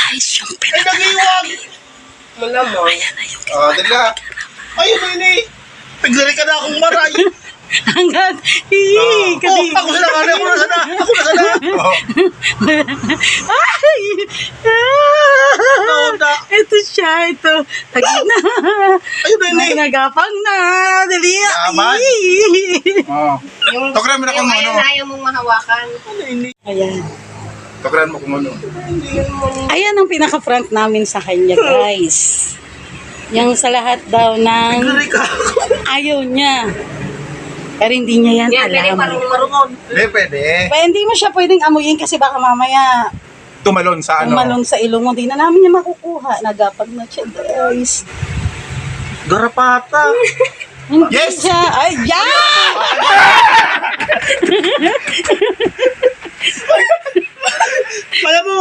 Guys, yung Ay, nagiwag! Malamang. Ayan na yung Dali ka. Ayun na yun eh. Piglari ka na akong maray. hanggang Ako na sana. Ako na sana. Ay! Na. Ito siya, ito. Tagi na. Ayun na yun eh. Nagapang na. Dali. Yaman. Yung, Tokran mo na kung yung ano. ayaw mong mahawakan. Ayan. Tokran mo kung ano. Ayan ang pinaka-front namin sa kanya, guys. Yung sa lahat daw ng Piglari ka. ayaw niya. Pero hindi niya yan Yan, pwede alam. marunong. Hindi, pwede. Pero hindi mo siya pwedeng amuyin kasi baka mamaya Tumalon sa ano. umalon sa ilong mo. Hindi na namin niya makukuha. Nagapag na siya, guys. Garapata. Hindi Yes! siya. Ay, yeah! Alam mo,